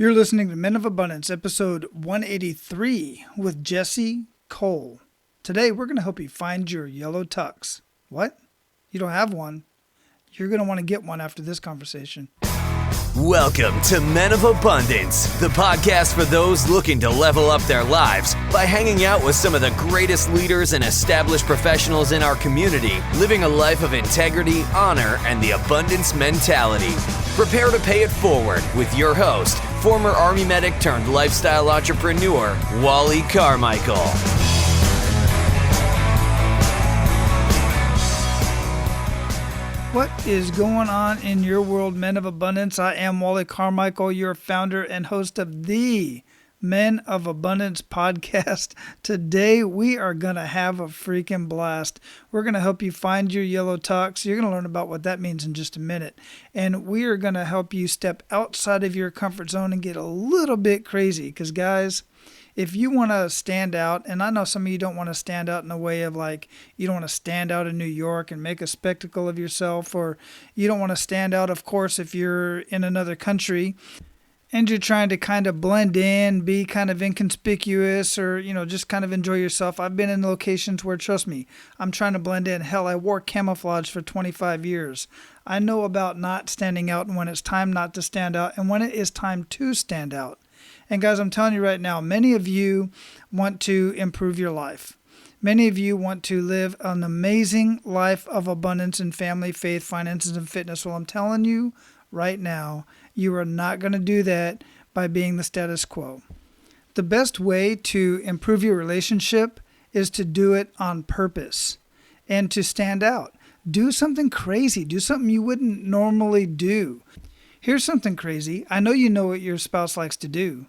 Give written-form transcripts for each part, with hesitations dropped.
You're listening to Men of Abundance, episode 183 with Jesse Cole. Today, we're going to help you find your yellow tux. What? You don't have one? You're going to want to get one after this conversation. Welcome to Men of Abundance, the podcast for those looking to level up their lives by hanging out with some of the greatest leaders and established professionals in our community, living a life of integrity, honor, and the abundance mentality. Prepare to pay it forward with your host, former Army medic turned lifestyle entrepreneur, Wally Carmichael. What is going on in your world, Men of Abundance? I am Wally Carmichael, your founder and host of the Men of Abundance podcast. Today, we are going to have a freaking blast. We're going to help you find your yellow tux. You're going to learn about what that means in just a minute. And we are going to help you step outside of your comfort zone and get a little bit crazy. Because, guys, if you want to stand out, and I know some of you don't want to stand out in a way of like, you don't want to stand out in New York and make a spectacle of yourself, or you don't want to stand out, of course, if you're in another country and you're trying to kind of blend in, be kind of inconspicuous, or, just kind of enjoy yourself. I've been in locations where, trust me, I'm trying to blend in. Hell, I wore camouflage for 25 years. I know about not standing out and when it's time not to stand out and when it is time to stand out. And guys, I'm telling you right now, many of you want to improve your life. Many of you want to live an amazing life of abundance in family, faith, finances, and fitness. Well, I'm telling you right now, you are not going to do that by being the status quo. The best way to improve your relationship is to do it on purpose and to stand out. Do something crazy. Do something you wouldn't normally do. Here's something crazy. I know you know what your spouse likes to do.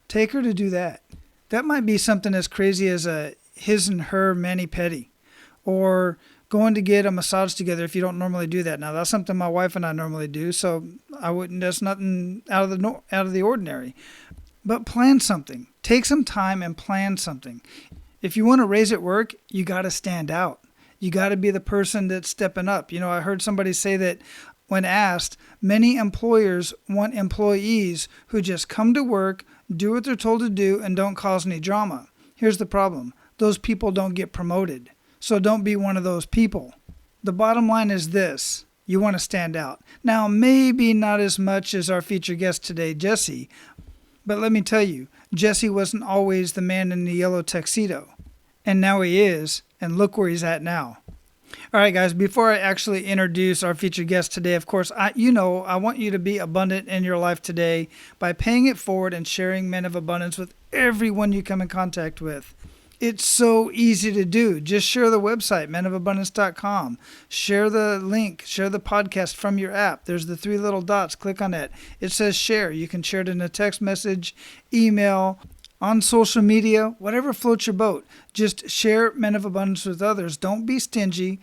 Take her to do that. That might be something as crazy as a his and her mani-pedi, or going to get a massage together if you don't normally do that. Now, that's something my wife and I normally do, so that's nothing out of the ordinary. But plan something. Take some time and plan something. If you want to raise at work, you got to stand out. You got to be the person that's stepping up. I heard somebody say that when asked, many employers want employees who just come to work, do what they're told to do, and don't cause any drama. Here's the problem. Those people don't get promoted. So don't be one of those people. The bottom line is this. You want to stand out. Now, maybe not as much as our featured guest today, Jesse, but let me tell you, Jesse wasn't always the man in the yellow tuxedo. And now he is, and look where he's at now. All right, guys, before I actually introduce our featured guest today, of course, I want you to be abundant in your life today by paying it forward and sharing Men of Abundance with everyone you come in contact with. It's so easy to do. Just share the website, menofabundance.com. Share the link, share the podcast from your app. There's the 3 little dots. Click on it. It says share. You can share it in a text message, email, on social media, whatever floats your boat. Just share Men of Abundance with others. Don't be stingy.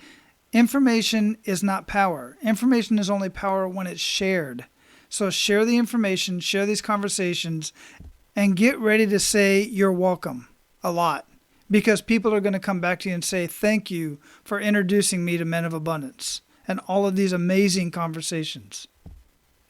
Information is not power. Information is only power when it's shared. So share the information, share these conversations, and get ready to say you're welcome a lot. Because people are going to come back to you and say, thank you for introducing me to Men of Abundance and all of these amazing conversations.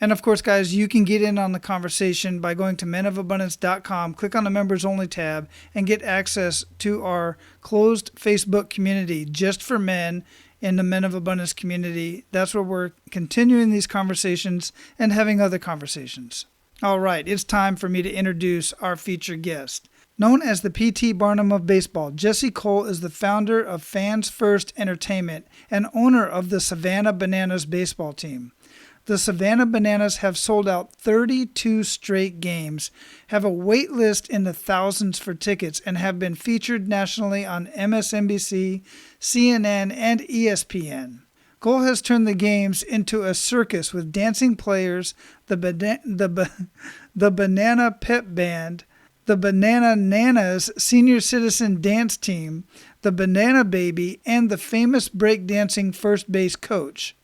And of course, guys, you can get in on the conversation by going to menofabundance.com, click on the Members Only tab, and get access to our closed Facebook community just for men in the Men of Abundance community. That's where we're continuing these conversations and having other conversations. All right, it's time for me to introduce our featured guest. Known as the PT Barnum of Baseball, Jesse Cole is the founder of Fans First Entertainment and owner of the Savannah Bananas baseball team. The Savannah Bananas have sold out 32 straight games, have a wait list in the thousands for tickets, and have been featured nationally on MSNBC, CNN, and ESPN. Cole has turned the games into a circus with dancing players, the Banana Pep Band, the Banana Bananas senior citizen dance team, the Banana Baby, and the famous breakdancing first base coach.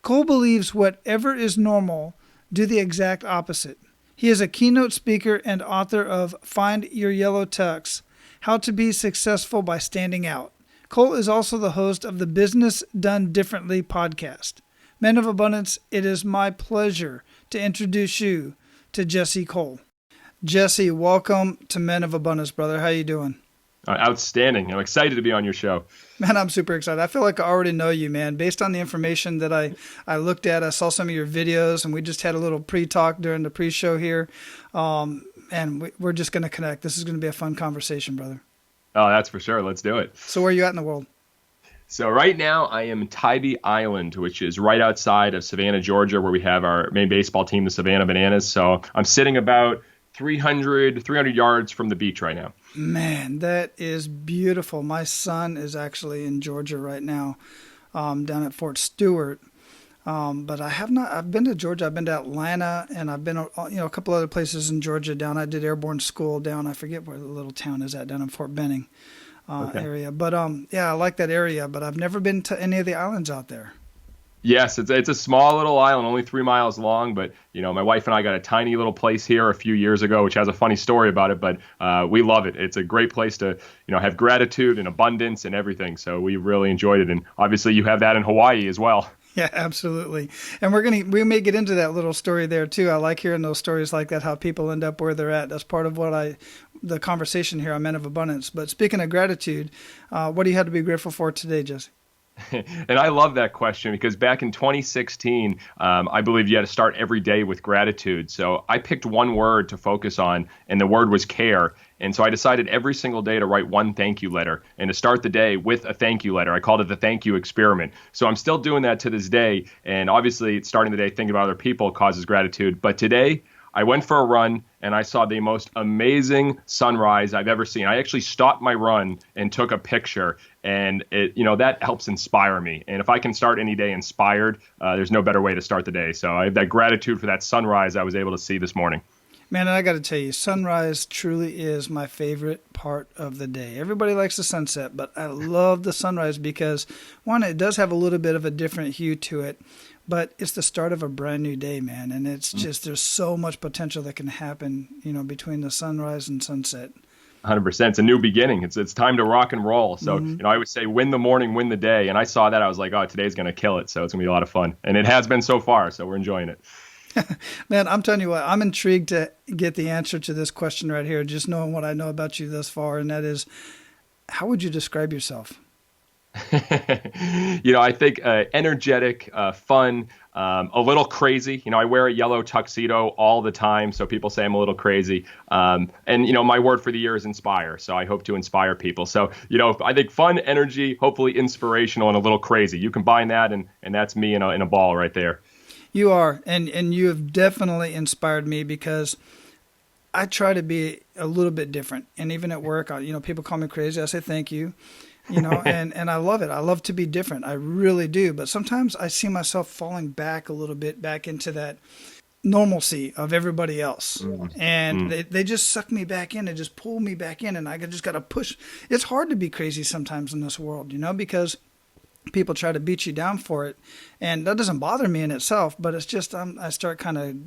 Cole believes whatever is normal, do the exact opposite. He is a keynote speaker and author of Find Your Yellow Tux, How to Be Successful by Standing Out. Cole is also the host of the Business Done Differently podcast. Men of Abundance, it is my pleasure to introduce you to Jesse Cole. Jesse, welcome to Men of Abundance, brother. How you doing? Outstanding. I'm excited to be on your show. Man, I'm super excited. I feel like I already know you, man. Based on the information that I looked at, I saw some of your videos, and we just had a little pre-talk during the pre-show here. And we're just going to connect. This is going to be a fun conversation, brother. Oh, that's for sure. Let's do it. So where are you at in the world? So right now I am in Tybee Island, which is right outside of Savannah, Georgia, where we have our main baseball team, the Savannah Bananas. So I'm sitting about 300 yards from the beach right now. Man, that is beautiful. My son is actually in Georgia right now, down at Fort Stewart. But I have not. I've been to Georgia. I've been to Atlanta, and I've been, a couple other places in Georgia. Down, I did airborne school down. I forget where the little town is at, down in Fort Benning area. But yeah, I like that area. But I've never been to any of the islands out there. Yes, it's a small little island, only 3 miles long. But my wife and I got a tiny little place here a few years ago, which has a funny story about it. But we love it. It's a great place to have gratitude and abundance and everything. So we really enjoyed it. And obviously, you have that in Hawaii as well. Yeah, absolutely. And we may get into that little story there too. I like hearing those stories like that, how people end up where they're at. That's part of the conversation here on Men of Abundance. But speaking of gratitude, what do you have to be grateful for today, Jesse? And I love that question because back in 2016, I believe you had to start every day with gratitude. So I picked one word to focus on, and the word was care. And so I decided every single day to write one thank you letter and to start the day with a thank you letter. I called it the thank you experiment. So I'm still doing that to this day. And obviously, starting the day thinking about other people causes gratitude. But today, I went for a run and I saw the most amazing sunrise I've ever seen. I actually stopped my run and took a picture, and that helps inspire me. And if I can start any day inspired, there's no better way to start the day. So I have that gratitude for that sunrise I was able to see this morning. Man, I got to tell you, sunrise truly is my favorite part of the day. Everybody likes the sunset, but I love the sunrise because, one, it does have a little bit of a different hue to it, but it's the start of a brand new day, man. And it's just, there's so much potential that can happen, between the sunrise and sunset. 100%. It's a new beginning. It's time to rock and roll. So, I would say win the morning, win the day. And I saw that. I was like, oh, today's going to kill it. So it's going to be a lot of fun. And it has been so far. So we're enjoying it. Man, I'm telling you what, I'm intrigued to get the answer to this question right here, just knowing what I know about you thus far. And that is, how would you describe yourself? I think energetic, fun, a little crazy. I wear a yellow tuxedo all the time, so people say I'm a little crazy. And my word for the year is inspire. So I hope to inspire people. So, I think fun, energy, hopefully inspirational, and a little crazy. You combine that, and that's me in a ball right there. You are, and you have definitely inspired me because I try to be a little bit different. And even at work, people call me crazy. I say thank you. And I love it. I love to be different. I really do. But sometimes I see myself falling back a little bit, back into that normalcy of everybody else. And they just suck me back in and just pull me back in. And I just got to push. It's hard to be crazy sometimes in this world, because people try to beat you down for it. And that doesn't bother me in itself, but it's just I start kind of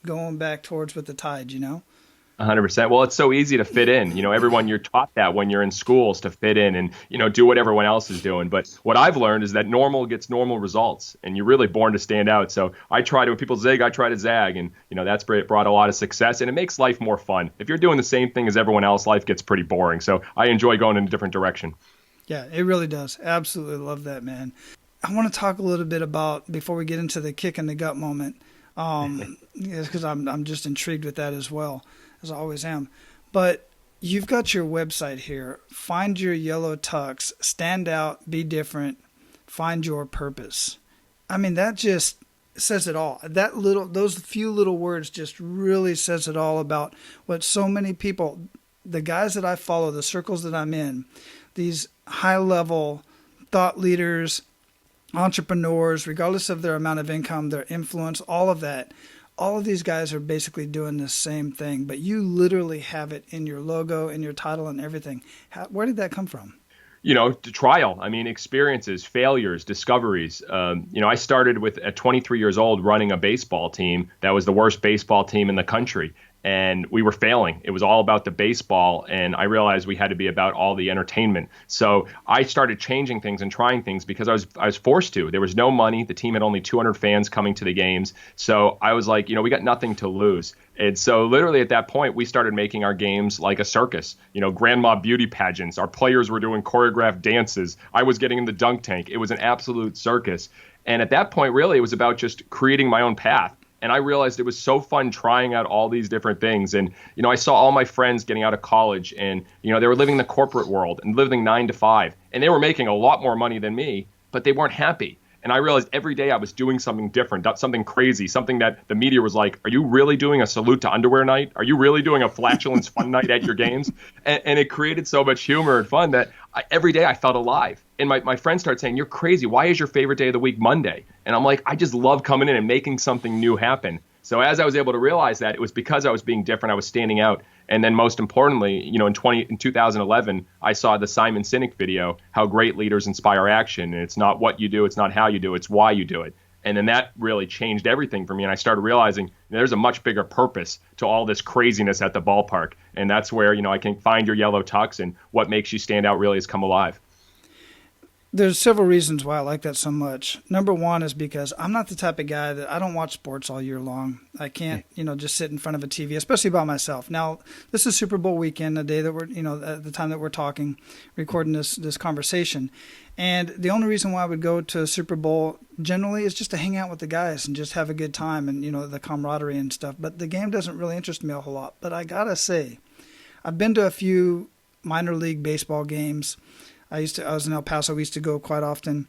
going back towards with the tide, 100%. Well, it's so easy to fit in. Everyone, you're taught that when you're in schools to fit in and, do what everyone else is doing. But what I've learned is that normal gets normal results, and you're really born to stand out. So when people zig, I try to zag, and, that's brought a lot of success, and it makes life more fun. If you're doing the same thing as everyone else, life gets pretty boring. So I enjoy going in a different direction. Yeah, it really does. Absolutely love that, man. I want to talk a little bit about, before we get into the kick in the gut moment, because I'm just intrigued with that as well, as I always am. But you've got your website here, Find Your Yellow Tux, Stand Out, Be Different, Find Your Purpose. I mean, that just says it all. Those few little words just really says it all about what so many people, the guys that I follow, the circles that I'm in, these high-level thought leaders, entrepreneurs, regardless of their amount of income, their influence, all of that, all of these guys are basically doing the same thing, but you literally have it in your logo, in your title, and everything. Where did that come from? Trial. Experiences, failures, discoveries. I started at 23 years old running a baseball team that was the worst baseball team in the country. And we were failing. It was all about the baseball, and I realized we had to be about all the entertainment. So I started changing things and trying things because I was forced to. There was no money. The team had only 200 fans coming to the games. So I was like, we got nothing to lose. And so literally at that point, we started making our games like a circus, grandma beauty pageants. Our players were doing choreographed dances. I was getting in the dunk tank. It was an absolute circus. And at that point, really, it was about just creating my own path. And I realized it was so fun trying out all these different things. And, I saw all my friends getting out of college and, they were living the corporate world and living 9 to 5. And they were making a lot more money than me, but they weren't happy. And I realized every day I was doing something different, something crazy, something that the media was like, are you really doing a salute to underwear night? Are you really doing a flatulence fun night at your games? And it created so much humor and fun that every day I felt alive. And my friends started saying, you're crazy. Why is your favorite day of the week Monday? And I'm like, I just love coming in and making something new happen. So as I was able to realize that, it was because I was being different, I was standing out. And then most importantly, in 2011, I saw the Simon Sinek video, How Great Leaders Inspire Action. And it's not what you do, it's not how you do, it's why you do it. And then that really changed everything for me. And I started realizing there's a much bigger purpose to all this craziness at the ballpark. And that's where, I can find your yellow tux, and what makes you stand out really has come alive. There's several reasons why I like that so much. Number one is because I'm not the type of guy that I don't watch sports all year long. I can't, just sit in front of a TV, especially by myself. Now, this is Super Bowl weekend, the day that we're, at the time that we're talking, recording this conversation. And the only reason why I would go to a Super Bowl generally is just to hang out with the guys and just have a good time and, the camaraderie and stuff. But the game doesn't really interest me a whole lot. But I got to say, I've been to a few minor league baseball games. I was in El Paso. We used to go quite often,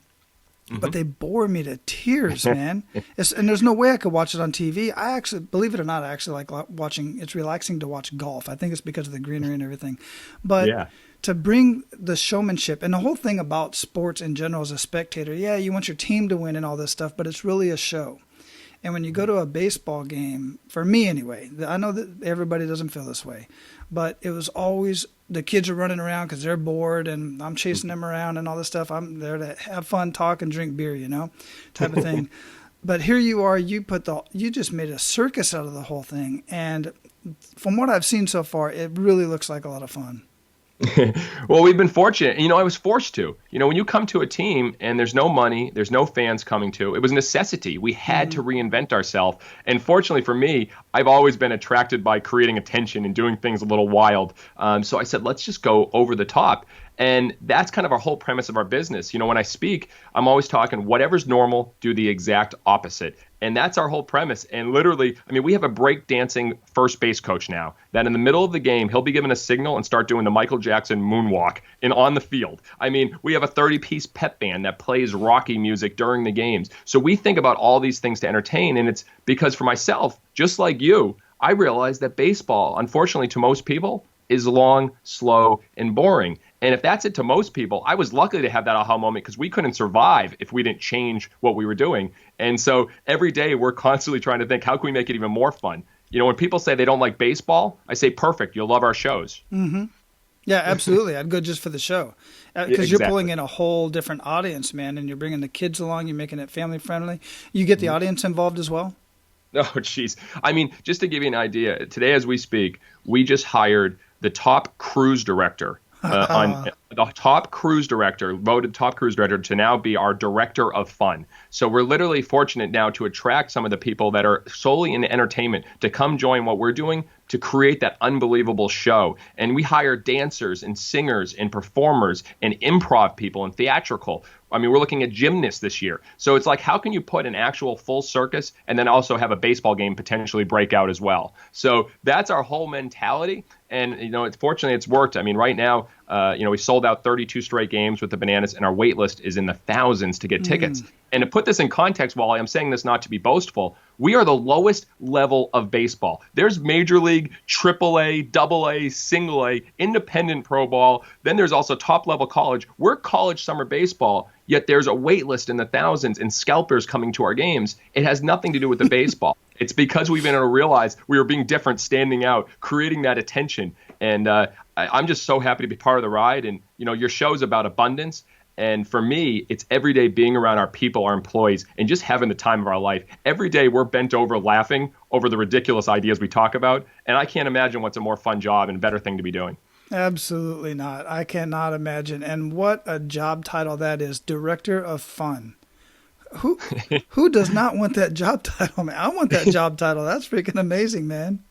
but they bore me to tears, man. And there's no way I could watch it on TV. I actually, believe it or not, I actually like watching. It's relaxing to watch golf. I think it's because of the greenery and everything. But to bring the showmanship and the whole thing about sports in general as a spectator, you want your team to win and all this stuff, but it's really a show. And when you go to a baseball game, for me anyway, I know that everybody doesn't feel this way, but it was always the kids are running around because they're bored and I'm chasing them around and all this stuff. I'm there to have fun, talk, and drink beer, type of thing. But here you are, you just made a circus out of the whole thing. And from what I've seen so far, it really looks like a lot of fun. Well, we've been fortunate. I was forced to. When you come to a team and there's no money, there's no fans coming to, it was a necessity. We had to reinvent ourselves. And fortunately for me, I've always been attracted by creating attention and doing things a little wild. So I said, let's just go over the top. And that's kind of our whole premise of our business. When I speak, I'm always talking whatever's normal, do the exact opposite. And that's our whole premise. And literally, we have a break-dancing first base coach now that in the middle of the game, he'll be given a signal and start doing the Michael Jackson moonwalk on the field. We have a 30-piece pep band that plays Rocky music during the games. So we think about all these things to entertain. And it's because for myself, just like you, I realized that baseball, unfortunately to most people, is long, slow, and boring. And if that's it to most people, I was lucky to have that aha moment because we couldn't survive if we didn't change what we were doing. And so every day we're constantly trying to think, how can we make it even more fun? When people say they don't like baseball, I say, perfect, you'll love our shows. Mm-hmm. Yeah, absolutely. I'd go just for the show because you're pulling in a whole different audience, man, and you're bringing the kids along, you're making it family friendly. You get the audience involved as well? Oh, jeez. Just to give you an idea, today as we speak, we just hired the top cruise director the top cruise director, voted top cruise director to now be our director of fun. So we're literally fortunate now to attract some of the people that are solely in entertainment to come join what we're doing to create that unbelievable show. And we hire dancers and singers and performers and improv people and theatrical. We're looking at gymnasts this year. So it's like, how can you put an actual full circus and then also have a baseball game potentially break out as well? So that's our whole mentality. And, fortunately, it's worked. Right now, we sold out 32 straight games with the Bananas, and our wait list is in the thousands to get tickets. And to put this in context, Wally, I'm saying this not to be boastful, we are the lowest level of baseball. There's Major League, AAA, AA, Single A, Independent Pro Ball. Then there's also top-level college. We're college summer baseball, yet there's a wait list in the thousands and scalpers coming to our games. It has nothing to do with the baseball. It's because we've been able to realize we were being different, standing out, creating that attention. And I'm just so happy to be part of the ride. And, your show's about abundance. And for me, it's every day being around our people, our employees, and just having the time of our life. Every day we're bent over laughing over the ridiculous ideas we talk about. And I can't imagine what's a more fun job and better thing to be doing. Absolutely not. I cannot imagine. And what a job title that is, Director of Fun. Who does not want that job title, man? I want that job title. That's freaking amazing, man.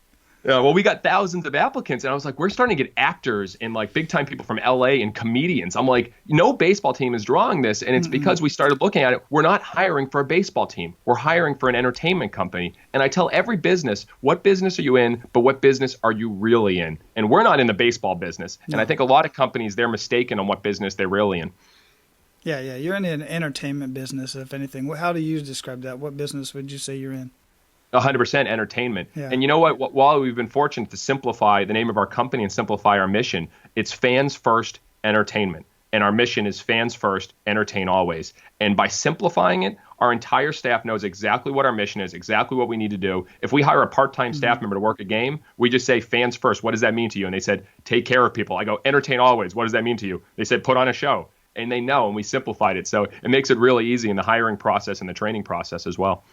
Yeah, well, we got thousands of applicants, and I was like, we're starting to get actors and like big time people from LA and comedians. I'm like, no baseball team is drawing this. And it's because we started looking at it. We're not hiring for a baseball team. We're hiring for an entertainment company. And I tell every business, what business are you in, but what business are you really in? And we're not in the baseball business. And I think a lot of companies, they're mistaken on what business they're really in. Yeah, you're in an entertainment business, if anything. How do you describe that? What business would you say you're in? 100% entertainment. Yeah. And you know what? While we've been fortunate to simplify the name of our company and simplify our mission, it's fans first entertainment. And our mission is fans first, entertain always. And by simplifying it, our entire staff knows exactly what our mission is, exactly what we need to do. If we hire a part-time staff member to work a game, we just say fans first. What does that mean to you? And they said, take care of people. I go, entertain always. What does that mean to you? They said, put on a show. And they know, and we simplified it. So it makes it really easy in the hiring process and the training process as well.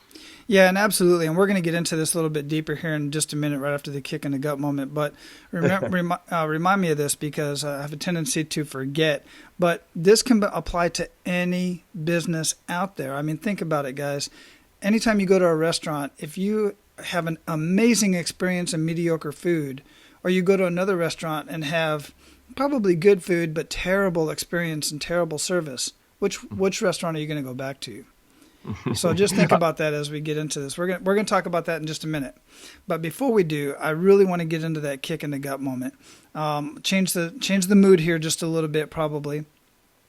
Yeah, and absolutely. And we're going to get into this a little bit deeper here in just a minute, right after the kick in the gut moment. But remind me of this, because I have a tendency to forget. But this can apply to any business out there. I mean, think about it, guys. Anytime you go to a restaurant, if you have an amazing experience in mediocre food, or you go to another restaurant and have probably good food but terrible experience and terrible service, which restaurant are you going to go back to? So just think about that as we get into this. We're going to talk about that in just a minute. But before we do, I really want to get into that kick in the gut moment. Change the mood here just a little bit, probably.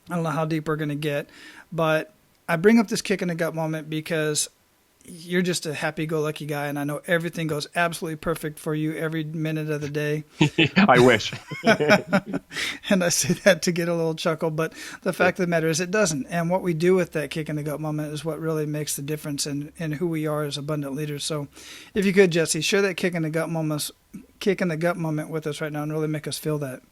I don't know how deep we're going to get, but I bring up this kick in the gut moment because you're just a happy-go-lucky guy, and I know everything goes absolutely perfect for you every minute of the day. I wish. And I say that to get a little chuckle, but the fact of the matter is it doesn't. And what we do with that kick in the gut moment is what really makes the difference in who we are as abundant leaders. So if you could, Jesse, share that kick in the gut moment with us right now and really make us feel that.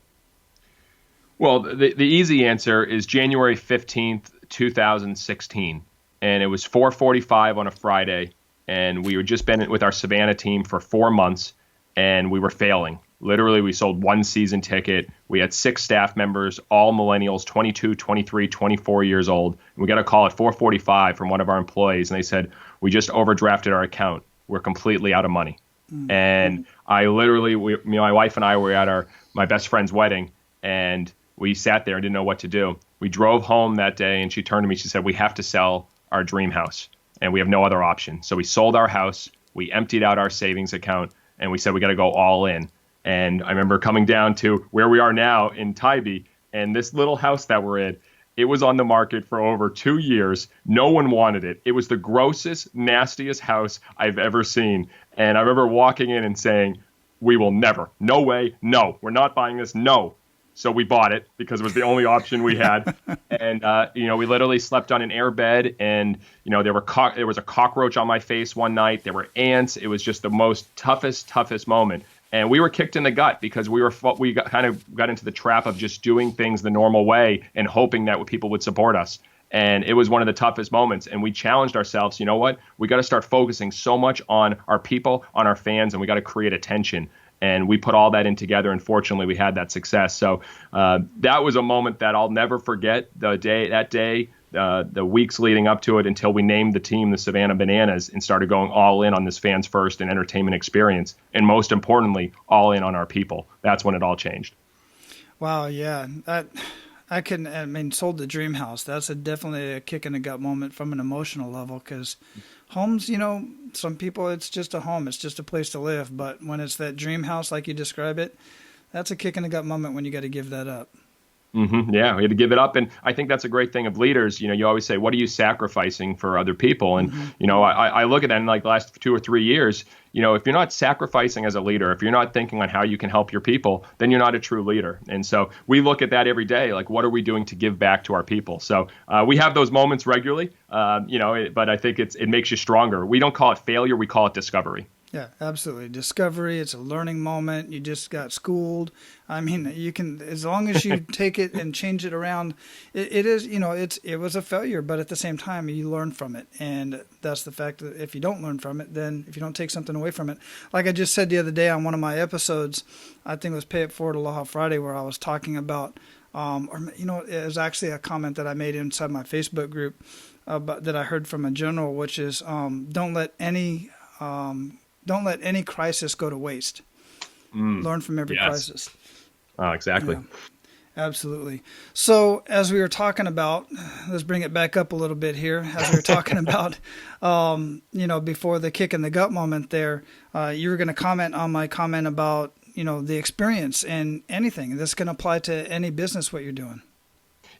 Well, the easy answer is January 15th, 2016. And it was 4:45 on a Friday, and we had just been with our Savannah team for 4 months, and we were failing. Literally, we sold one season ticket. We had 6 staff members, all millennials, 22, 23, 24 years old. And we got a call at 4:45 from one of our employees, and they said, we just overdrafted our account. We're completely out of money. Mm-hmm. And I literally, my wife and I were at my best friend's wedding, and we sat there and didn't know what to do. We drove home that day, and she turned to me, she said, we have to sell our dream house, and we have no other option. So we sold our house, we emptied out our savings account, and we said we got to go all in. And I remember coming down to where we are now in Tybee, and this little house that we're in, it was on the market for over 2 years. No one wanted it. It was the grossest, nastiest house I've ever seen. And I remember walking in and saying, we will never, no way, no, we're not buying this, no. So we bought it because it was the only option we had. And, we literally slept on an air bed, and, there was a cockroach on my face one night. There were ants. It was just the most toughest moment. And we were kicked in the gut because we got into the trap of just doing things the normal way and hoping that people would support us. And it was one of the toughest moments. And we challenged ourselves, you know what? We got to start focusing so much on our people, on our fans, and we got to create attention. And we put all that in together, and fortunately, we had that success. So that was a moment that I'll never forget. The weeks leading up to it, until we named the team the Savannah Bananas and started going all in on this fans first and entertainment experience, and most importantly, all in on our people. That's when it all changed. Wow, yeah, sold the dream house. That's definitely a kick in the gut moment from an emotional level, because homes, some people, it's just a home. It's just a place to live. But when it's that dream house, like you describe it, that's a kick in the gut moment when you got to give that up. Mm-hmm. Yeah, we had to give it up. And I think that's a great thing of leaders. You always say, what are you sacrificing for other people? And, I look at that in like the last 2 or 3 years, if you're not sacrificing as a leader, if you're not thinking on how you can help your people, then you're not a true leader. And so we look at that every day, like, what are we doing to give back to our people? So we have those moments regularly, but I think it makes you stronger. We don't call it failure. We call it discovery. Yeah, absolutely. Discovery, it's a learning moment. You just got schooled. I mean, you can, as long as you take it and change it around, it is, it was a failure, but at the same time, you learn from it. And that's the fact that if you don't learn from it, then if you don't take something away from it, like I just said the other day on one of my episodes, I think it was Pay It Forward Aloha Friday, where I was talking about, it was actually a comment that I made inside my Facebook group that I heard from a general, which is don't let any crisis go to waste. Learn from every Yes. crisis. Exactly. Yeah. Absolutely. So as we were talking about, let's bring it back up a little bit here. As we were talking about, before the kick in the gut moment there, you were going to comment on my comment about, the experience in anything. This can apply to any business, what you're doing.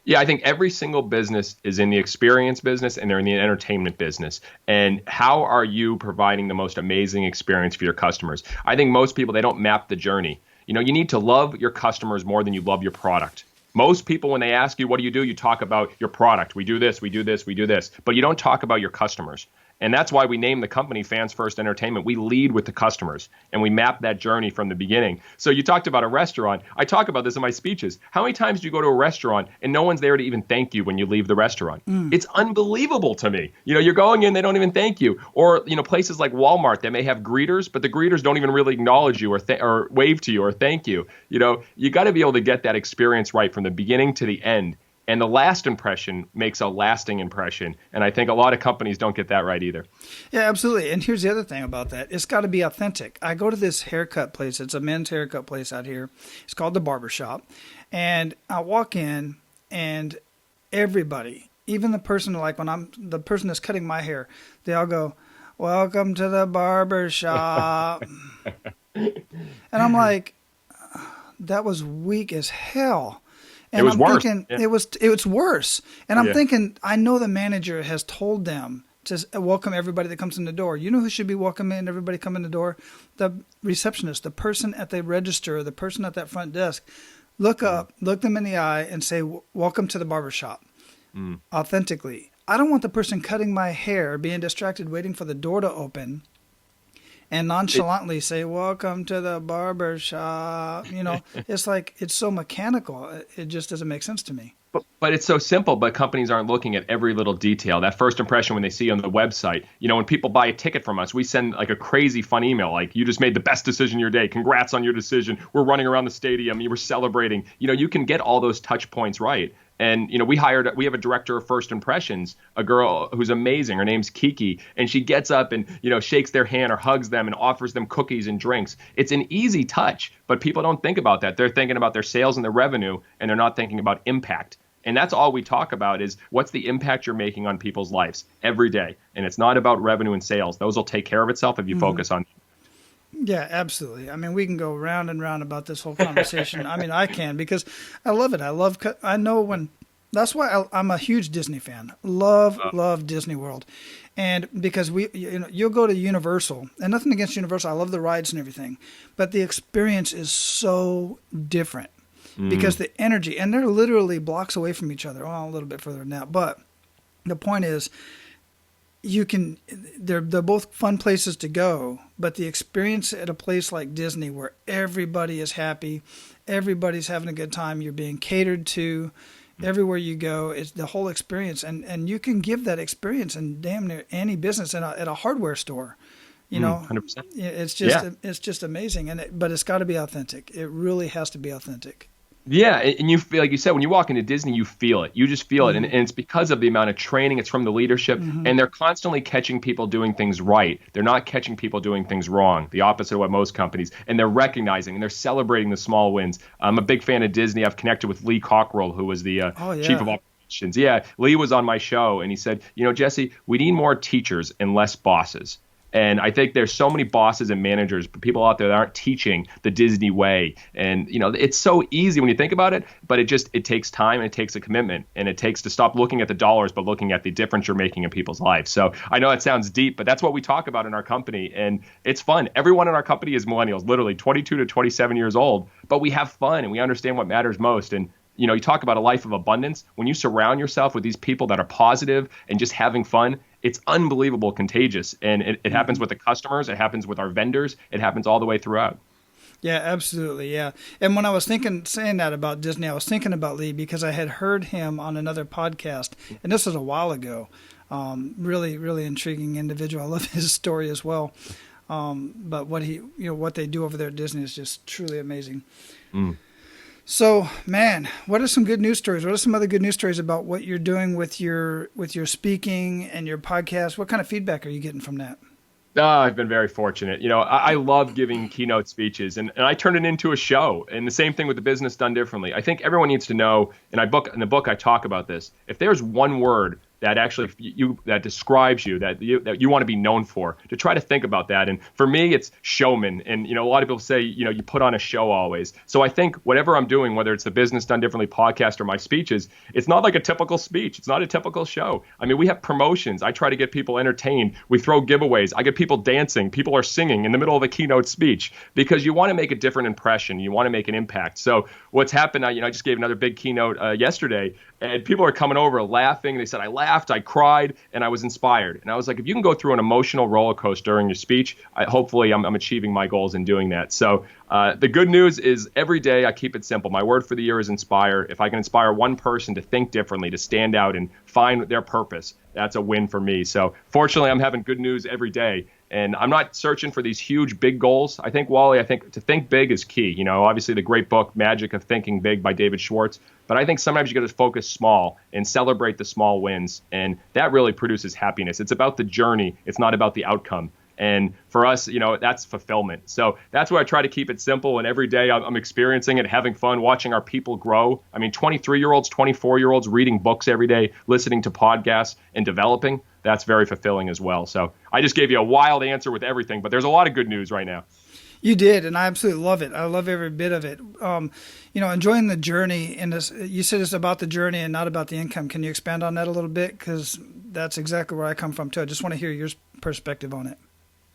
Yeah, I think every single business is in the experience business and they're in the entertainment business. And how are you providing the most amazing experience for your customers? I think most people, they don't map the journey. You need to love your customers more than you love your product. Most people, when they ask you, what do? You talk about your product. We do this, we do this, we do this. But you don't talk about your customers. And that's why we name the company Fans First Entertainment. We lead with the customers and we map that journey from the beginning. So you talked about a restaurant. I talk about this in my speeches. How many times do you go to a restaurant and no one's there to even thank you when you leave the restaurant? It's unbelievable to me. You're going in, they don't even thank you. Or, places like Walmart, they may have greeters, but the greeters don't even really acknowledge you or wave to you or thank you. You got to be able to get that experience right from the beginning to the end. And the last impression makes a lasting impression. And I think a lot of companies don't get that right either. Yeah, absolutely. And here's the other thing about that. It's got to be authentic. I go to this haircut place. It's a men's haircut place out here. It's called The Barber Shop. And I walk in and everybody, even the person the person that's cutting my hair, they all go, "Welcome to the barber shop." And I'm like, that was weak as hell. And it was worse. Thinking, yeah. it was worse. And I'm thinking, I know the manager has told them to welcome everybody that comes in the door. You know who should be welcoming everybody come in the door? The receptionist, the person at the register, the person at that front desk. Look up, look them in the eye and say, "Welcome to the barbershop." Authentically. I don't want the person cutting my hair being distracted waiting for the door to open and nonchalantly say, "Welcome to the barber shop." It's like, it's so mechanical. It just doesn't make sense to me. But it's so simple, but companies aren't looking at every little detail. That first impression when they see you on the website, when people buy a ticket from us, we send like a crazy fun email, like, "You just made the best decision of your day. Congrats on your decision. We're running around the stadium. You were celebrating." You can get all those touch points right. And, we have a director of first impressions, a girl who's amazing. Her name's Kiki. And she gets up and, shakes their hand or hugs them and offers them cookies and drinks. It's an easy touch, but people don't think about that. They're thinking about their sales and their revenue, and they're not thinking about impact. And that's all we talk about is what's the impact you're making on people's lives every day. And it's not about revenue and sales. Those will take care of itself if you focus on. Yeah, absolutely. I mean, we can go round and round about this whole conversation. I mean, I can, because I love it. I know when, that's why I'm a huge Disney fan. Love Disney World. And because you'll go to Universal, and nothing against Universal. I love the rides and everything, but the experience is so different because the energy, and they're literally blocks away from each other. Well, a little bit further than that, but the point is, they're both fun places to go, but the experience at a place like Disney where everybody is happy, everybody's having a good time, you're being catered to everywhere you go, it's the whole experience. And you can give that experience in damn near any business at a hardware store, 100%. It's just amazing. But it's got to be authentic. It really has to be authentic. Yeah, and you feel, like you said, when you walk into Disney, you feel it. You just feel it. And it's because of the amount of training. It's from the leadership. And they're constantly catching people doing things right. They're not catching people doing things wrong, the opposite of what most companies. And they're recognizing and they're celebrating the small wins. I'm a big fan of Disney. I've connected with Lee Cockrell, who was the chief of operations. Yeah, Lee was on my show, and he said, Jesse, we need more teachers and less bosses. And I think there's so many bosses and managers, people out there that aren't teaching the Disney way. And, it's so easy when you think about it, but it takes time and it takes a commitment, and it takes to stop looking at the dollars, but looking at the difference you're making in people's lives. So I know it sounds deep, but that's what we talk about in our company. And it's fun. Everyone in our company is millennials, literally 22 to 27 years old, but we have fun and we understand what matters most. And you talk about a life of abundance. When you surround yourself with these people that are positive and just having fun, it's unbelievable contagious. And it happens with the customers. It happens with our vendors. It happens all the way throughout. Yeah, absolutely. Yeah. And when I was saying that about Disney, I was thinking about Lee because I had heard him on another podcast, and this was a while ago. Really, really intriguing individual. I love his story as well. But what they do over there at Disney is just truly amazing. So, man, what are some good news stories? What are some other good news stories about what you're doing with your speaking and your podcast? What kind of feedback are you getting from that? I've been very fortunate. I love giving keynote speeches, and I turn it into a show. And the same thing with the business done differently. I think everyone needs to know, and in the book I talk about this. If there's one word that actually that describes you, that you want to be known for, to try to think about that. And for me, it's showman. And a lot of people say, you put on a show always. So I think whatever I'm doing, whether it's the Business Done Differently podcast or my speeches, it's not like a typical speech. It's not a typical show. I mean, we have promotions. I try to get people entertained. We throw giveaways. I get people dancing. People are singing in the middle of a keynote speech because you want to make a different impression. You want to make an impact. So what's happened, I just gave another big keynote yesterday, and people are coming over laughing. They said, I laughed, I cried, and I was inspired. And I was like, if you can go through an emotional roller coaster during your speech, hopefully I'm achieving my goals in doing that. So the good news is every day I keep it simple. My word for the year is inspire. If I can inspire one person to think differently, to stand out and find their purpose, that's a win for me. So fortunately, I'm having good news every day. And I'm not searching for these huge, big goals. I think, Wally, to think big is key. Obviously the great book, Magic of Thinking Big by David Schwartz. But I think sometimes you got to focus small and celebrate the small wins. And that really produces happiness. It's about the journey. It's not about the outcome. And for us, that's fulfillment. So that's why I try to keep it simple. And every day I'm experiencing it, having fun, watching our people grow. I mean, 23-year-olds, 24-year-olds reading books every day, listening to podcasts and developing. That's very fulfilling as well. So I just gave you a wild answer with everything, but there's a lot of good news right now. You did, and I absolutely love it. I love every bit of it. Enjoying the journey. And you said it's about the journey and not about the income. Can you expand on that a little bit? Because that's exactly where I come from, too. I just want to hear your perspective on it.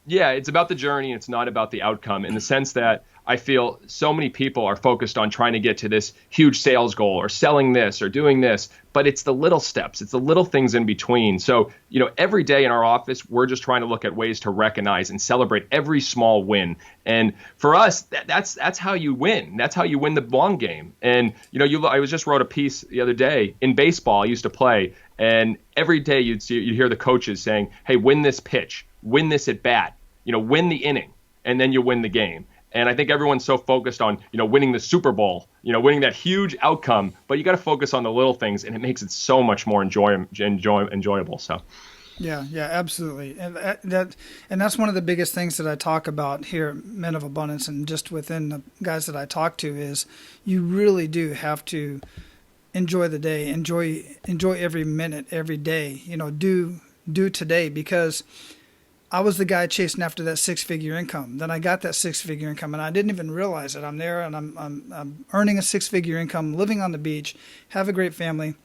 Yeah, it's about the journey. It's not about the outcome, in the sense that I feel so many people are focused on trying to get to this huge sales goal or selling this or doing this, but it's the little steps. It's the little things in between. So, every day in our office, we're just trying to look at ways to recognize and celebrate every small win. And for us, that's how you win. That's how you win the long game. And, I just wrote a piece the other day in baseball. I used to play, and every day you'd hear the coaches saying, hey, win this pitch, win this at bat, win the inning, and then you win the game. And I think everyone's so focused on, winning the Super Bowl, winning that huge outcome, but you got to focus on the little things, and it makes it so much more enjoyable. So, yeah, absolutely. And that's one of the biggest things that I talk about here at Men of Abundance, and just within the guys that I talk to, is you really do have to enjoy the day, enjoy every minute, every day. Do today, because I was the guy chasing after that six-figure income. Then I got that six-figure income, and I didn't even realize it. I'm there, and I'm earning a six-figure income, living on the beach, have a great family.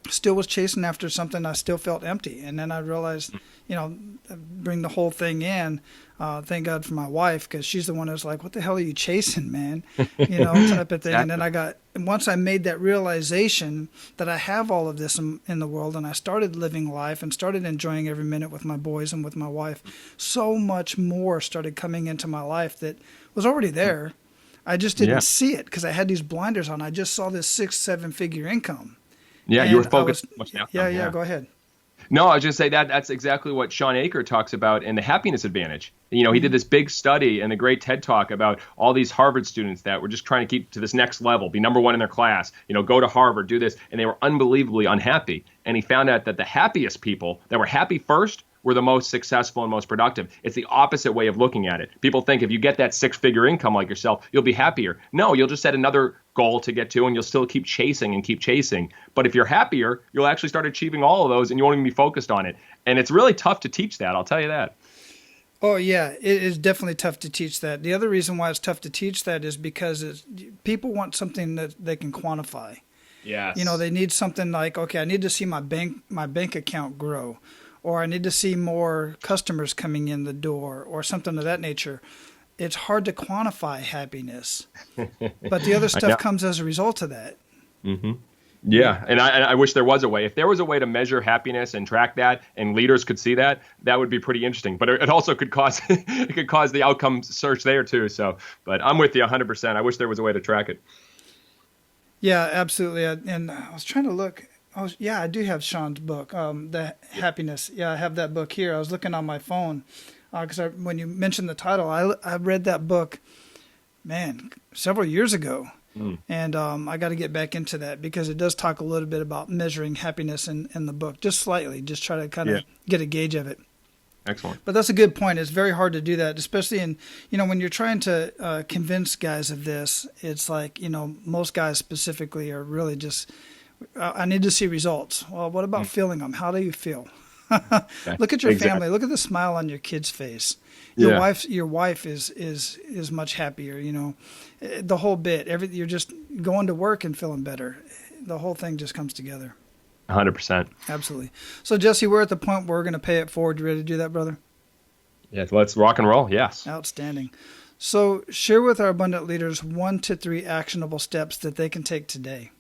Still was chasing after something. I still felt empty, and then I realized, bring the whole thing in. Thank God for my wife, because she's the one that's like, "What the hell are you chasing, man?" Type of thing. And then once I made that realization that I have all of this in the world, and I started living life and started enjoying every minute with my boys and with my wife, so much more started coming into my life that was already there. I just didn't see it because I had these blinders on. I just saw this 6-7 figure income. Yeah, and you were focused. Yeah, go ahead. No, I was just say that's exactly what Sean Aker talks about in the Happiness Advantage. He did this big study and a great TED Talk about all these Harvard students that were just trying to keep to this next level, be number one in their class, go to Harvard, do this, and they were unbelievably unhappy. And he found out that the happiest people that were happy first were the most successful and most productive. It's the opposite way of looking at it. People think if you get that six-figure income like yourself, you'll be happier. No, you'll just set another goal to get to, and you'll still keep chasing. But if you're happier, you'll actually start achieving all of those, and you won't even be focused on it. And it's really tough to teach that, I'll tell you that. Oh, yeah, it is definitely tough to teach that. The other reason why it's tough to teach that is because people want something that they can quantify. Yes. They need something like, okay, I need to see my bank account grow, or I need to see more customers coming in the door, or something of that nature. It's hard to quantify happiness, but the other stuff comes as a result of that. Mm-hmm. Yeah, and I wish there was a way. If there was a way to measure happiness and track that, and leaders could see that, that would be pretty interesting. But it also could cause the outcome search there too. So, but I'm with you 100%. I wish there was a way to track it. Yeah, absolutely. And I was trying to look. I do have Sean's book, The Happiness. Yeah, I have that book here. I was looking on my phone because when you mentioned the title, I read that book, several years ago. And I got to get back into that because it does talk a little bit about measuring happiness in the book, just slightly, just try to kind of get a gauge of it. Excellent. But that's a good point. It's very hard to do that, especially in, when you're trying to convince guys of this. It's like, most guys specifically are really just, I need to see results. Well, what about feeling them? How do you feel? Look at your family. Look at the smile on your kid's face. Your wife is much happier. The whole bit. You're just going to work and feeling better. The whole thing just comes together. 100%. Absolutely. So, Jesse, we're at the point where we're going to pay it forward. You ready to do that, brother? Yeah, let's rock and roll. Yes. Outstanding. So, share with our abundant leaders 1 to 3 actionable steps that they can take today.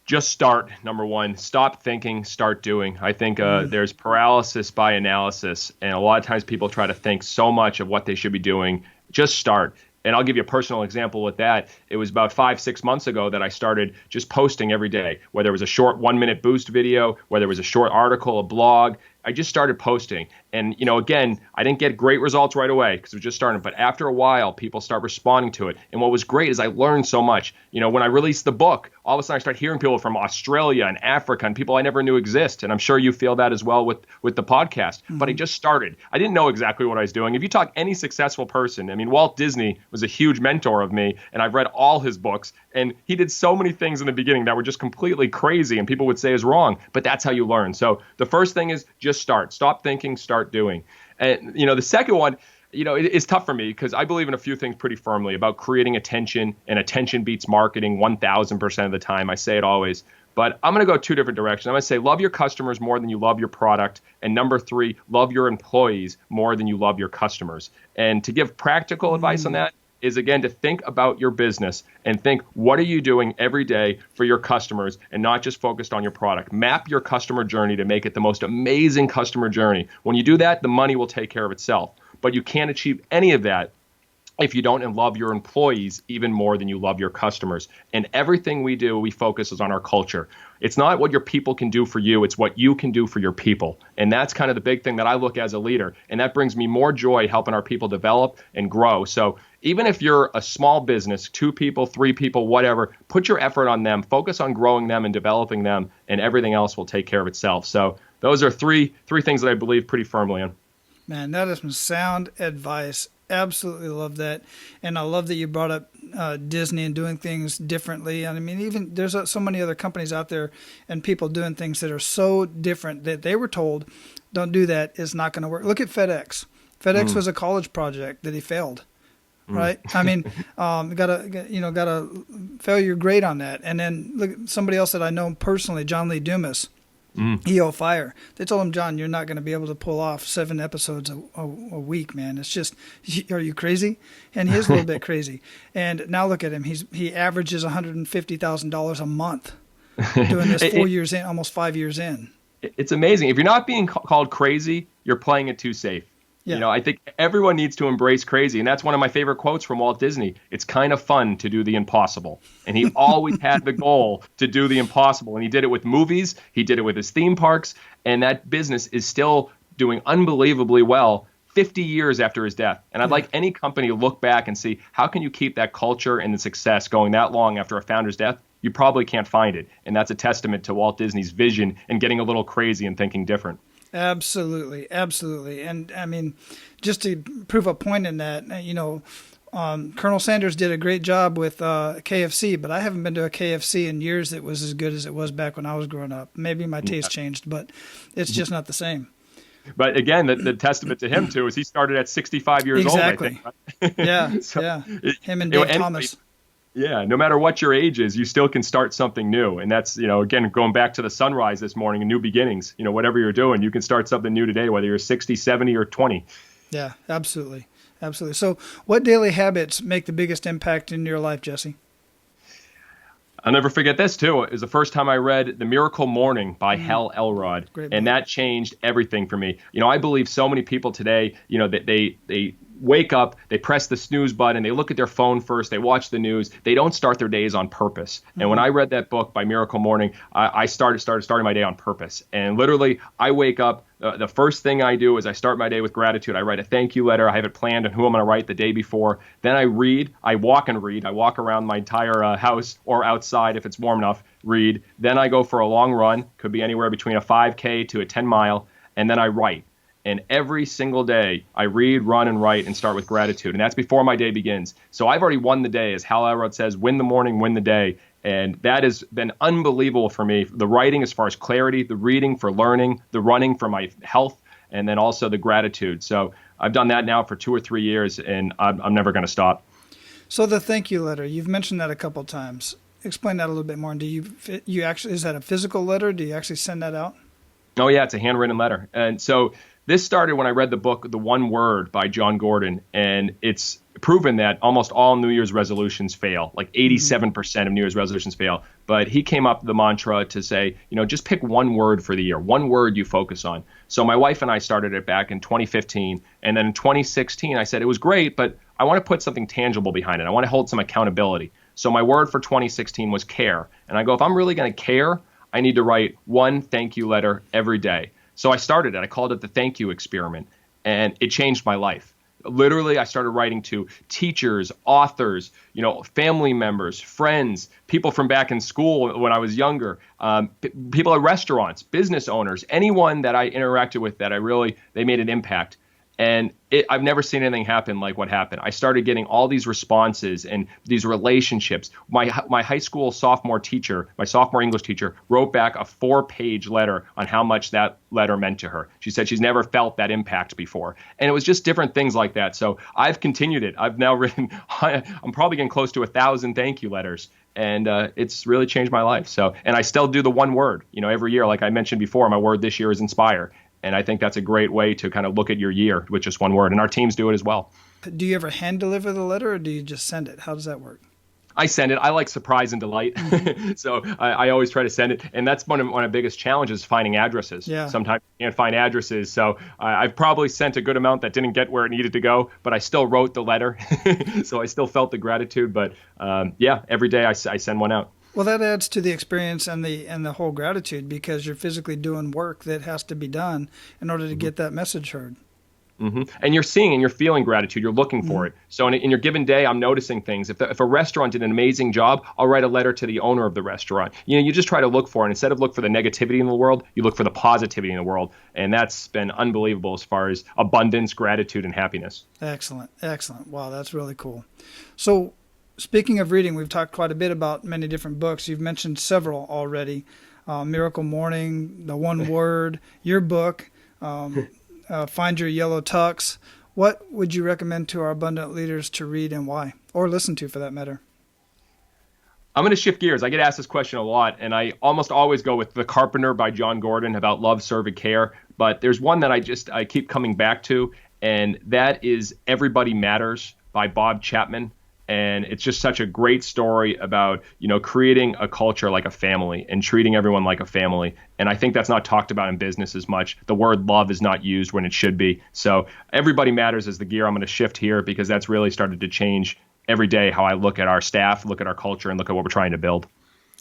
Just start. Number one, stop thinking, start doing. I think there's paralysis by analysis, and a lot of times people try to think so much of what they should be doing. Just start. And I'll give you a personal example with that. It was about 5-6 months ago that I started just posting every day, whether it was a short 1-minute boost video, whether it was a short article, a blog. I just started posting. And, again, I didn't get great results right away because it was just starting. But after a while, people start responding to it. And what was great is I learned so much. When I released the book, all of a sudden I started hearing people from Australia and Africa and people I never knew exist. And I'm sure you feel that as well with the podcast. Mm-hmm. But I just started. I didn't know exactly what I was doing. If you talk any successful person, Walt Disney was a huge mentor of me. And I've read all his books. And he did so many things in the beginning that were just completely crazy and people would say is wrong. But that's how you learn. So the first thing is just start. Stop thinking, start doing. And, the second one, it's tough for me because I believe in a few things pretty firmly about creating attention, and attention beats marketing 1,000% of the time. I say it always. But I'm going to go 2 different directions. I'm going to say love your customers more than you love your product. And number 3, love your employees more than you love your customers. And to give practical advice on that is, again, to think about your business and think, what are you doing every day for your customers, and not just focused on your product. Map your customer journey to make it the most amazing customer journey. When you do that, the money will take care of itself. But you can't achieve any of that if you don't love your employees even more than you love your customers. And everything we do, we focus is on our culture. It's not what your people can do for you, it's what you can do for your people. And that's kind of the big thing that I look as a leader. And that brings me more joy helping our people develop and grow. So even if you're a small business, 2 people, 3 people, whatever, put your effort on them, focus on growing them and developing them, and everything else will take care of itself. So those are three things that I believe pretty firmly in. Man, that is some sound advice. Absolutely love that. And I love that you brought up Disney and doing things differently. Even there's so many other companies out there and people doing things that are so different that they were told, don't do that, it's not going to work. Look at FedEx. FedEx was a college project that he failed. Right. Gotta fail your grade on that. And then look at somebody else that I know personally, John Lee Dumas, EO Fire. They told him, John, you're not going to be able to pull off 7 episodes a week, man. It's just, are you crazy? And he is a little bit crazy. And now look at him. He averages $150,000 a month doing this 4 years in, almost 5 years in. It's amazing. If you're not being called crazy, you're playing it too safe. Yeah. I think everyone needs to embrace crazy. And that's one of my favorite quotes from Walt Disney. It's kind of fun to do the impossible. And he always had the goal to do the impossible. And he did it with movies. He did it with his theme parks. And that business is still doing unbelievably well 50 years after his death. And I'd like any company to look back and see, how can you keep that culture and the success going that long after a founder's death? You probably can't find it. And that's a testament to Walt Disney's vision and getting a little crazy and thinking different. Absolutely. And just to prove a point in that, Colonel Sanders did a great job with KFC, but I haven't been to a KFC in years that was as good as it was back when I was growing up. Maybe my taste changed, but it's just not the same. But again, the testament to him too is he started at 65 years old. Exactly. Yeah. Him and Dave Thomas. Yeah, no matter what your age is, you still can start something new. And that's, again, going back to the sunrise this morning and new beginnings, whatever you're doing, you can start something new today, whether you're 60, 70, or 20. Yeah, absolutely. Absolutely. So what daily habits make the biggest impact in your life, Jesse? I'll never forget this, too. It was the first time I read The Miracle Morning by Hal Elrod. And that changed everything for me. I believe so many people today, that they wake up, they press the snooze button, they look at their phone first, they watch the news, they don't start their days on purpose. And when I read that book by Miracle Morning, I started my day on purpose. And literally, I wake up, the first thing I do is I start my day with gratitude. I write a thank you letter. I have it planned on who I'm going to write the day before. Then I read. I walk around my entire house or outside if it's warm enough, read. Then I go for a long run, could be anywhere between a 5K to a 10 mile. and then I write. And every single day, I read, run, and write and start with gratitude. And that's before my day begins. So I've already won the day, as Hal Elrod says, win the morning, win the day. And that has been unbelievable for me. The writing as far as clarity, the reading for learning, the running for my health, and then also the gratitude. So I've done that now for 2 or 3 years, and I'm never going to stop. So the thank you letter, you've mentioned that a couple of times. Explain that a little bit more. And you actually, is that a physical letter? Do you actually send that out? Oh, yeah, it's a handwritten letter. And so this started when I read the book, The One Word by John Gordon, and it's proven that almost all New Year's resolutions fail, like 87% of New Year's resolutions fail. But he came up with the mantra to say, just pick one word for the year, one word you focus on. So my wife and I started it back in 2015. And then in 2016, I said, it was great, but I want to put something tangible behind it. I want to hold some accountability. So my word for 2016 was care. And I go, if I'm really going to care, I need to write one thank you letter every day. So I started it. I called it the Thank You Experiment, and it changed my life. Literally, I started writing to teachers, authors, family members, friends, people from back in school when I was younger, people at restaurants, business owners, anyone that I interacted with that they made an impact. And I've never seen anything happen like what happened. I started getting all these responses and these relationships. My high school sophomore teacher, my sophomore English teacher, wrote back a 4-page letter on how much that letter meant to her. She said she's never felt that impact before. And it was just different things like that. So I've continued it. I've now written, I'm probably getting close to 1,000 thank you letters. And it's really changed my life. So, and I still do the one word, every year. Like I mentioned before, my word this year is inspire. And I think that's a great way to kind of look at your year with just one word. And our teams do it as well. Do you ever hand deliver the letter, or do you just send it? How does that work? I send it. I like surprise and delight. So I always try to send it. And that's one of the biggest challenges, finding addresses. Yeah. Sometimes you can't find addresses. So I've probably sent a good amount that didn't get where it needed to go, but I still wrote the letter. So I still felt the gratitude. But every day I send one out. Well, that adds to the experience and the whole gratitude, because you're physically doing work that has to be done in order to get that message heard. Mm-hmm. And you're seeing and you're feeling gratitude. You're looking for it. So in your given day, I'm noticing things. If a restaurant did an amazing job, I'll write a letter to the owner of the restaurant. You just try to look for it. Instead of look for the negativity in the world, you look for the positivity in the world. And that's been unbelievable as far as abundance, gratitude, and happiness. Excellent. Excellent. Wow, that's really cool. So speaking of reading, we've talked quite a bit about many different books. You've mentioned several already. Miracle Morning, The One Word, your book, Find Your Yellow Tux. What would you recommend to our abundant leaders to read, and why? Or listen to, for that matter? I'm going to shift gears. I get asked this question a lot, and I almost always go with The Carpenter by John Gordon about love, serve, and care. But there's one that I keep coming back to, and that is Everybody Matters by Bob Chapman. And it's just such a great story about, creating a culture like a family and treating everyone like a family. And I think that's not talked about in business as much. The word love is not used when it should be. So Everybody Matters is the gear I'm going to shift here, because that's really started to change every day how I look at our staff, look at our culture, and look at what we're trying to build.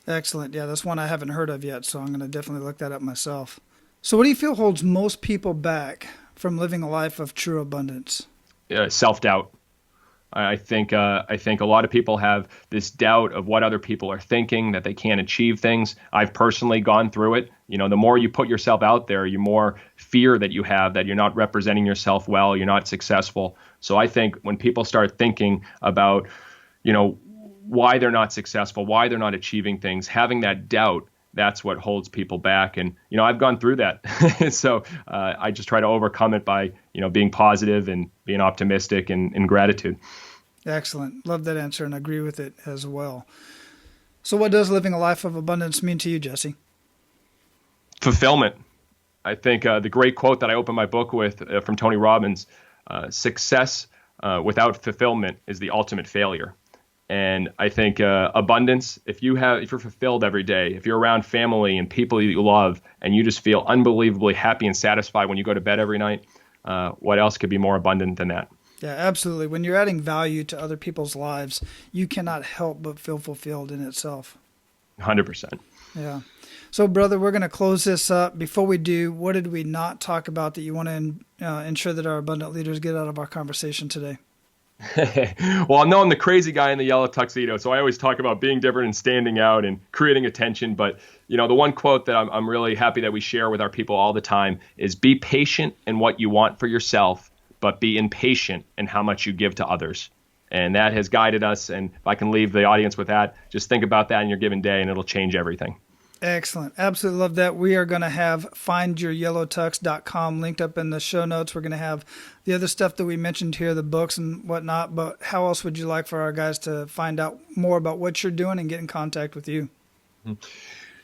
Excellent. Yeah, that's one I haven't heard of yet, so I'm going to definitely look that up myself. So what do you feel holds most people back from living a life of true abundance? Self-doubt. I think a lot of people have this doubt of what other people are thinking, that they can't achieve things. I've personally gone through it. The more you put yourself out there, the more fear that you have that you're not representing yourself well, you're not successful. So I think when people start thinking about, why they're not successful, why they're not achieving things, having that doubt, that's what holds people back. And, I've gone through that. So I just try to overcome it by, being positive and being optimistic and gratitude. Excellent. Love that answer and agree with it as well. So what does living a life of abundance mean to you, Jesse? Fulfillment. I think the great quote that I open my book with from Tony Robbins, success without fulfillment is the ultimate failure. And I think abundance, if you're fulfilled every day, if you're around family and people you love, and you just feel unbelievably happy and satisfied when you go to bed every night, what else could be more abundant than that? Yeah, absolutely. When you're adding value to other people's lives, you cannot help but feel fulfilled in itself. 100%. Yeah. So, brother, we're going to close this up. Before we do, what did we not talk about that you want to ensure that our abundant leaders get out of our conversation today? Well, I know I'm the crazy guy in the yellow tuxedo, so I always talk about being different and standing out and creating attention. But, the one quote that I'm really happy that we share with our people all the time is be patient in what you want for yourself, but be impatient in how much you give to others. And that has guided us. And if I can leave the audience with that, just think about that in your given day and it'll change everything. Excellent. Absolutely love that. We are going to have findyouryellowtux.com linked up in the show notes. We're going to have the other stuff that we mentioned here, the books and whatnot. But how else would you like for our guys to find out more about what you're doing and get in contact with you?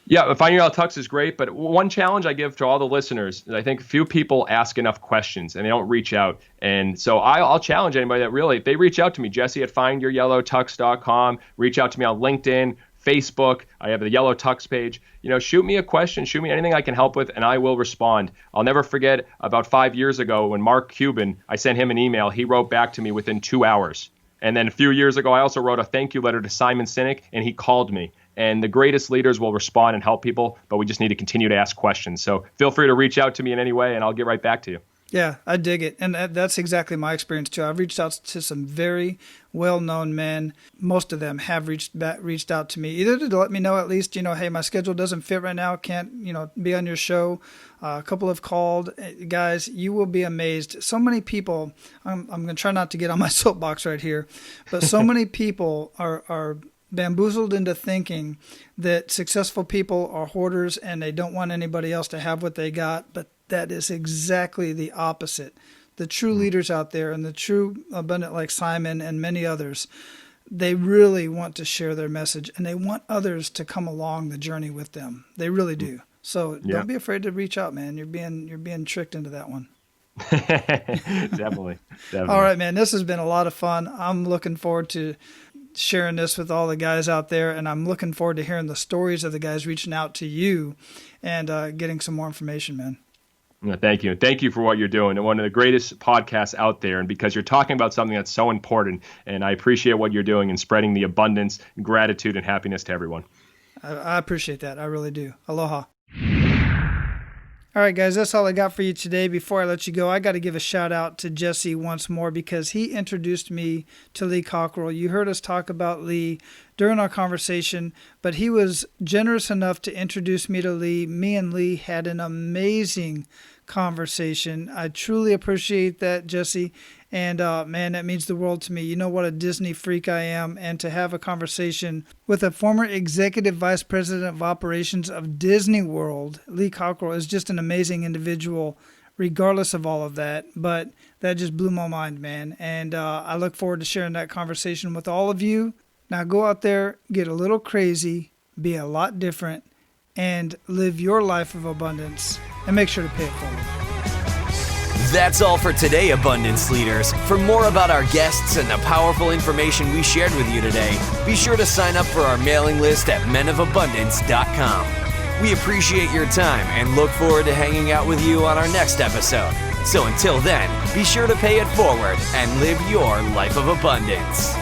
Yeah, Find Your Yellow Tux is great, but one challenge I give to all the listeners is I think few people ask enough questions and they don't reach out. And so I'll challenge anybody that really, if they reach out to me, Jesse at findyouryellowtux.com, reach out to me on LinkedIn, Facebook. I have the Yellow Tux page. Shoot me a question, shoot me anything I can help with, and I will respond. I'll never forget about 5 years ago when Mark Cuban, I sent him an email. He wrote back to me within 2 hours. And then a few years ago, I also wrote a thank you letter to Simon Sinek, and he called me. And the greatest leaders will respond and help people, but we just need to continue to ask questions. So feel free to reach out to me in any way, and I'll get right back to you. Yeah, I dig it. And that's exactly my experience, too. I've reached out to some very well-known men. Most of them have reached out to me, either to let me know at least, hey, my schedule doesn't fit right now, can't, be on your show. A couple have called. Guys, you will be amazed. So many people, I'm going to try not to get on my soapbox right here, but so many people are bamboozled into thinking that successful people are hoarders and they don't want anybody else to have what they got, but that is exactly the opposite. The true leaders out there and the true abundant like Simon and many others, they really want to share their message and they want others to come along the journey with them. They really do. So don't be afraid to reach out, man. You're being tricked into that one. Definitely. All right, man. This has been a lot of fun. I'm looking forward to sharing this with all the guys out there, and I'm looking forward to hearing the stories of the guys reaching out to you and getting some more information, man. Thank you. Thank you for what you're doing. And one of the greatest podcasts out there. And because you're talking about something that's so important. And I appreciate what you're doing and spreading the abundance, gratitude, and happiness to everyone. I appreciate that. I really do. Aloha. All right, guys, that's all I got for you today. Before I let you go, I got to give a shout out to Jesse once more because he introduced me to Lee Cockrell. You heard us talk about Lee during our conversation, but he was generous enough to introduce me to Lee. Me and Lee had an amazing conversation. I truly appreciate that, Jesse. And man, that means the world to me. You know what a Disney freak I am. And to have a conversation with a former executive vice president of operations of Disney World, Lee Cockrell, is just an amazing individual, regardless of all of that. But that just blew my mind, man. And I look forward to sharing that conversation with all of you. Now go out there, get a little crazy, be a lot different, and live your life of abundance. And make sure to pay it forward. That's all for today, Abundance Leaders. For more about our guests and the powerful information we shared with you today, be sure to sign up for our mailing list at menofabundance.com. We appreciate your time and look forward to hanging out with you on our next episode. So until then, be sure to pay it forward and live your life of abundance.